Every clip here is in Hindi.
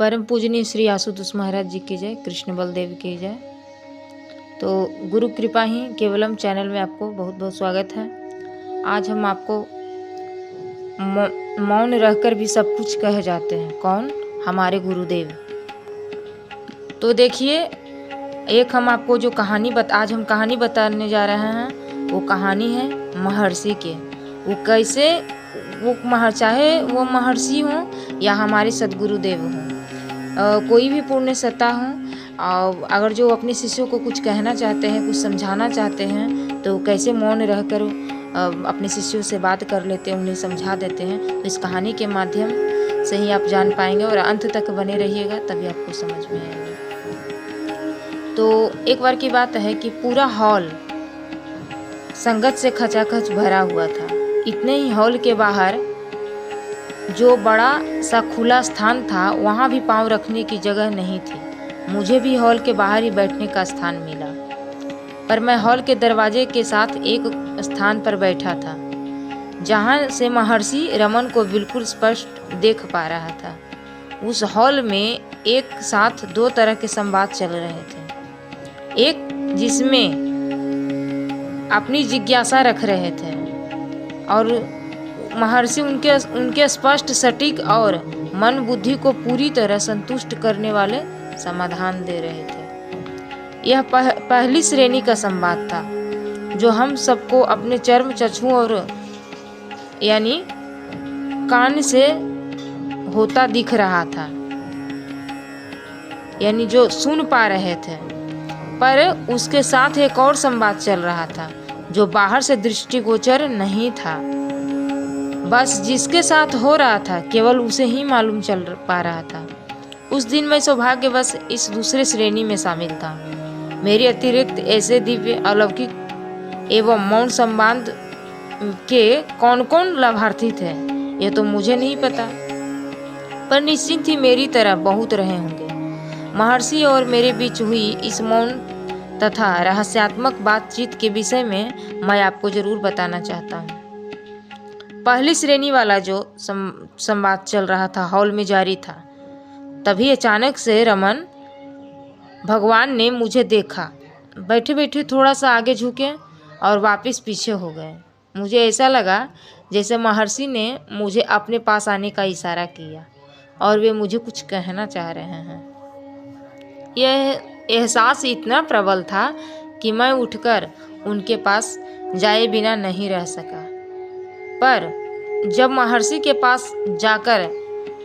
परम पूजनीय श्री आशुतोष महाराज जी की जय, कृष्ण बलदेव की जय। तो गुरु कृपा ही केवलम चैनल में आपको बहुत बहुत स्वागत है। आज हम आपको मौन रहकर भी सब कुछ कह जाते हैं। कौन? हमारे गुरुदेव। तो देखिए, एक हम आपको जो आज हम कहानी बताने जा रहे हैं, वो कहानी है महर्षि के। वो कैसे चाहे वो महर्षि हों या हमारे सदगुरुदेव हों, कोई भी पुण्य सत्ता हो, अगर जो अपने शिष्यों को कुछ कहना चाहते हैं, कुछ समझाना चाहते हैं, तो कैसे मौन रहकर अपने शिष्यों से बात कर लेते हैं, उन्हें समझा देते हैं। तो इस कहानी के माध्यम से ही आप जान पाएंगे और अंत तक बने रहिएगा, तभी आपको समझ में आएगा। तो एक बार की बात है कि पूरा हॉल संगत से खचाखच भरा हुआ था। इतने ही हॉल के बाहर जो बड़ा सा खुला स्थान था, वहाँ भी पाँव रखने की जगह नहीं थी। मुझे भी हॉल के बाहर ही बैठने का स्थान मिला, पर मैं हॉल के दरवाजे के साथ एक स्थान पर बैठा था, जहाँ से महर्षि रमन को बिल्कुल स्पष्ट देख पा रहा था। उस हॉल में एक साथ दो तरह के संवाद चल रहे थे। एक जिसमें अपनी जिज्ञासा रख रहे थे और महर्षि उनके स्पष्ट, सटीक और मन बुद्धि को पूरी तरह संतुष्ट करने वाले समाधान दे रहे थे। यह पहली श्रेणी का संवाद था, जो हम सबको अपने चर्म, चक्षु और यानी कान से होता दिख रहा था, यानी जो सुन पा रहे थे। पर उसके साथ एक और संवाद चल रहा था, जो बाहर से दृष्टिगोचर नहीं था। बस जिसके साथ हो रहा था, केवल उसे ही मालूम चल पा रहा था। उस दिन मैं सौभाग्यवश इस दूसरे श्रेणी में शामिल था। मेरे अतिरिक्त ऐसे दिव्य, अलौकिक एवं मौन संवाद के कौन कौन लाभार्थी थे, ये तो मुझे नहीं पता, पर निश्चिंत ही मेरी तरह बहुत रहे होंगे। महर्षि और मेरे बीच हुई इस मौन तथा रहस्यात्मक बातचीत के विषय में मैं आपको जरूर बताना चाहता हूँ। पहली श्रेणी वाला जो संवाद चल रहा था, हॉल में जारी था। तभी अचानक से रमन भगवान ने मुझे देखा। बैठे बैठे थोड़ा सा आगे झुके और वापस पीछे हो गए। मुझे ऐसा लगा जैसे महर्षि ने मुझे अपने पास आने का इशारा किया और वे मुझे कुछ कहना चाह रहे हैं। यह एहसास इतना प्रबल था कि मैं उठकर उनके पास जाए बिना नहीं रह सका। पर जब महर्षि के पास जाकर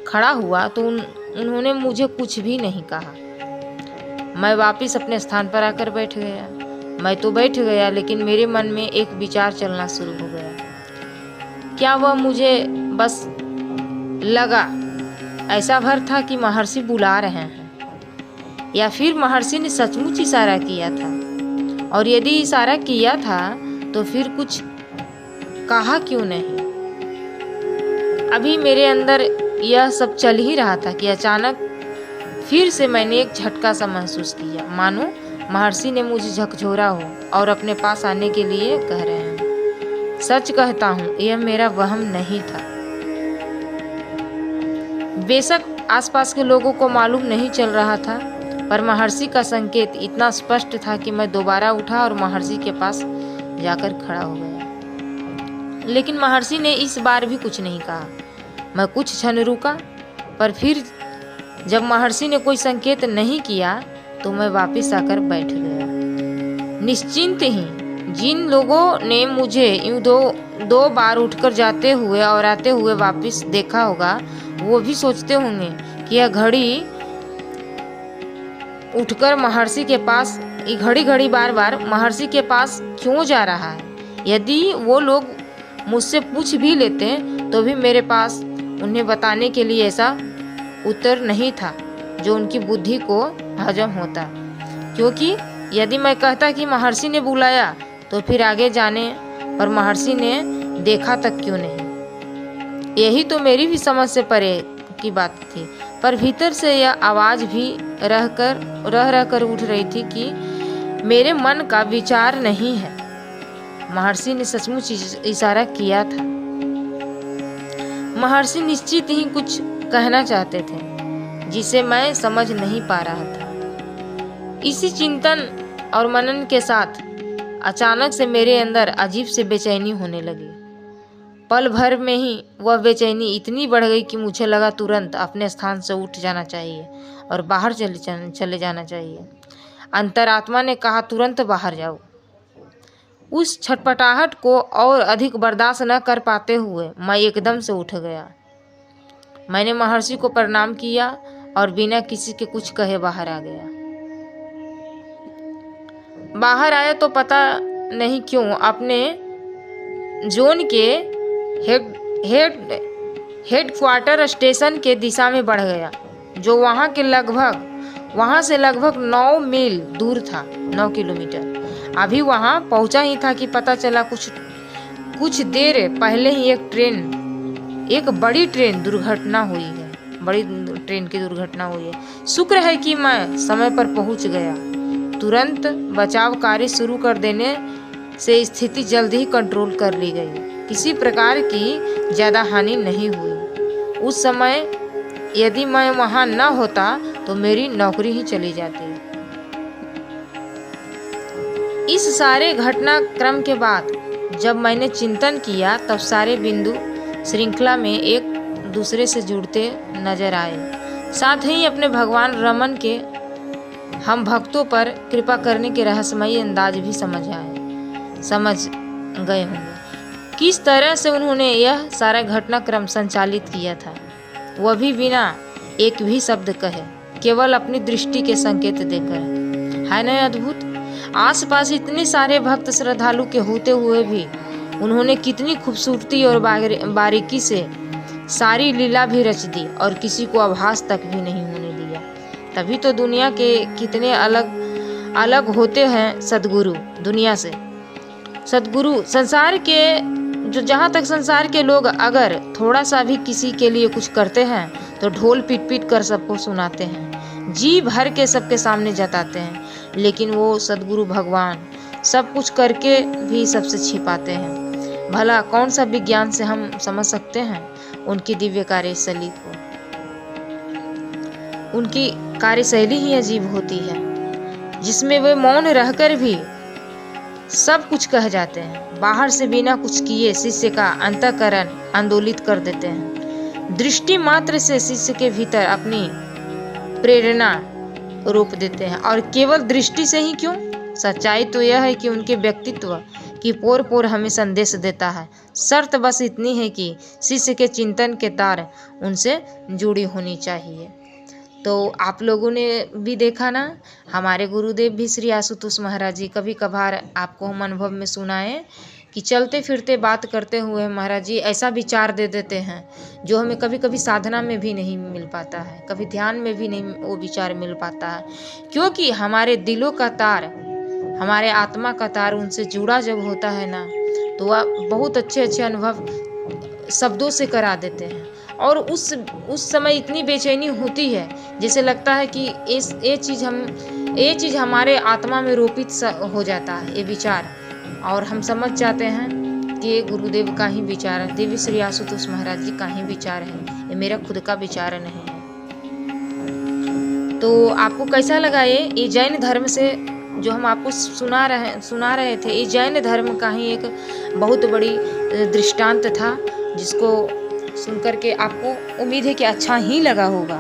खड़ा हुआ तो उन्होंने मुझे कुछ भी नहीं कहा। मैं वापस अपने स्थान पर आकर बैठ गया। मैं तो बैठ गया, लेकिन मेरे मन में एक विचार चलना शुरू हो गया। क्या वह मुझे बस लगा ऐसा भर था कि महर्षि बुला रहे हैं, या फिर महर्षि ने सचमुच इशारा किया था? और यदि इशारा किया था तो फिर कुछ कहा क्यों नहीं? अभी मेरे अंदर यह सब चल ही रहा था कि अचानक फिर से मैंने एक झटका सा महसूस किया, मानो महर्षि ने मुझे झकझोरा हो और अपने पास आने के लिए कह रहे हैं। सच कहता हूँ, यह मेरा वहम नहीं था। बेशक आसपास के लोगों को मालूम नहीं चल रहा था, पर महर्षि का संकेत इतना स्पष्ट था कि मैं दोबारा उठा और महर्षि के पास जाकर खड़ा हो गया। लेकिन महर्षि ने इस बार भी कुछ नहीं कहा। मैं कुछ क्षण रुका, पर फिर जब महर्षि ने कोई संकेत नहीं किया तो मैं वापस आकर बैठ गया। निश्चिंत ही जिन लोगों ने मुझे यूं दो बार उठकर जाते हुए और आते हुए वापस देखा होगा, वो भी सोचते होंगे कि यह घड़ी उठकर महर्षि के पास, घड़ी घड़ी बार बार महर्षि के पास क्यों जा रहा है। यदि वो लोग मुझसे पूछ भी लेते तो भी मेरे पास उन्हें बताने के लिए ऐसा उत्तर नहीं था जो उनकी बुद्धि को हजम होता, क्योंकि यदि मैं कहता कि महर्षि ने बुलाया तो फिर आगे जाने और महर्षि ने देखा तक क्यों नहीं। यही तो मेरी भी समझ से परे की बात थी, पर भीतर से यह आवाज़ भी रह कर उठ रही थी कि मेरे मन का विचार नहीं है, महर्षि ने सचमुच इशारा किया था। महर्षि निश्चित ही कुछ कहना चाहते थे, जिसे मैं समझ नहीं पा रहा था। इसी चिंतन और मनन के साथ अचानक से मेरे अंदर अजीब से बेचैनी होने लगी। पल भर में ही वह बेचैनी इतनी बढ़ गई कि मुझे लगा तुरंत अपने स्थान से उठ जाना चाहिए और बाहर चले जाना चाहिए। अंतरात्मा ने कहा, तुरंत बाहर जाओ। उस छटपटाहट को और अधिक बर्दाश्त न कर पाते हुए मैं एकदम से उठ गया। मैंने महर्षि को प्रणाम किया और बिना किसी के कुछ कहे बाहर आ गया। बाहर आया तो पता नहीं क्यों अपने जोन के हेडक्वार्टर स्टेशन के दिशा में बढ़ गया, जो वहां से लगभग 9 मील दूर था, 9 किलोमीटर। अभी वहां पहुंचा ही था कि पता चला कुछ देर पहले ही एक बड़ी ट्रेन की दुर्घटना हुई है। शुक्र है कि मैं समय पर पहुंच गया। तुरंत बचाव कार्य शुरू कर देने से स्थिति जल्द ही कंट्रोल कर ली गई। किसी प्रकार की ज्यादा हानि नहीं हुई। उस समय यदि मैं वहां न होता तो मेरी नौकरी ही चली जाती। इस सारे घटनाक्रम के बाद जब मैंने चिंतन किया तब सारे बिंदु श्रृंखला में एक दूसरे से जुड़ते नजर आए। साथ ही अपने भगवान रमन के हम भक्तों पर कृपा करने के रहस्यमयी अंदाज भी समझ गए होंगे। किस तरह से उन्होंने यह सारा घटनाक्रम संचालित किया था, वह भी बिना एक भी शब्द कहे, केवल अपनी दृष्टि के संकेत देकर। है न अद्भुत? आसपास इतने सारे भक्त श्रद्धालु के होते हुए भी उन्होंने कितनी खूबसूरती और बारीकी से सारी लीला भी रच दी और किसी को आभास तक भी नहीं होने दिया। तभी तो दुनिया के कितने अलग होते हैं सद्गुरु दुनिया से। सद्गुरु संसार के जहाँ तक संसार के लोग अगर थोड़ा सा भी किसी के लिए कुछ करते हैं तो ढोल पीट कर सबको सुनाते हैं, जी भर के सबके सामने जताते हैं। लेकिन वो सद्गुरु भगवान सब कुछ करके भी सबसे छिपाते हैं। भला कौन सा विज्ञान से हम समझ सकते हैं उनकी दिव्य कार्यशैली को। उनकी कार्यशैली ही अजीब होती है, जिसमें वे मौन रहकर भी सब कुछ कह जाते हैं। बाहर से बिना कुछ किए शिष्य का अंतःकरण आंदोलित कर देते हैं। दृष्टि मात्र से शिष्य के भीतर अपनी प्रेरणा रोप देते हैं। और केवल दृष्टि से ही क्यों, सच्चाई तो यह है कि उनके व्यक्तित्व की पोर पोर हमें संदेश देता है। शर्त बस इतनी है कि शिष्य के चिंतन के तार उनसे जुड़ी होनी चाहिए। तो आप लोगों ने भी देखा ना, हमारे गुरुदेव भी श्री आशुतोष महाराज जी कभी कभार आपको हम अनुभव में सुनाए कि चलते फिरते बात करते हुए महाराज जी ऐसा विचार दे देते हैं जो हमें कभी कभी साधना में भी नहीं मिल पाता है, कभी ध्यान में भी नहीं वो विचार मिल पाता है। क्योंकि हमारे दिलों का तार, हमारे आत्मा का तार उनसे जुड़ा जब होता है ना, तो वह बहुत अच्छे अनुभव शब्दों से करा देते हैं। और उस समय इतनी बेचैनी होती है, जैसे लगता है कि ये चीज़ हमारे आत्मा में रोपित हो जाता है, ये विचार, और हम समझ जाते हैं कि ये गुरुदेव का ही विचार है, देवी श्री आशुतोष महाराज जी का ही विचार है, ये मेरा खुद का विचार नहीं है। तो आपको कैसा लगा ये जैन धर्म से जो हम आपको सुना रहे थे, ये जैन धर्म का ही एक बहुत बड़ी दृष्टांत था, जिसको सुनकर के आपको उम्मीद है कि अच्छा ही लगा होगा।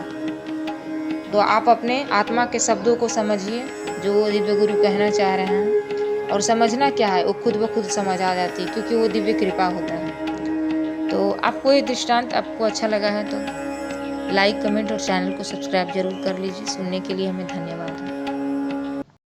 तो आप अपने आत्मा के शब्दों को समझिए जो दिव्य गुरु कहना चाह रहे हैं, और समझना क्या है वो खुद ब खुद समझ आ जाती है, क्योंकि वो दिव्य कृपा होता है। तो आपको ये दृष्टांत आपको अच्छा लगा है तो लाइक, कमेंट और चैनल को सब्सक्राइब जरूर कर लीजिए। सुनने के लिए हमें धन्यवाद।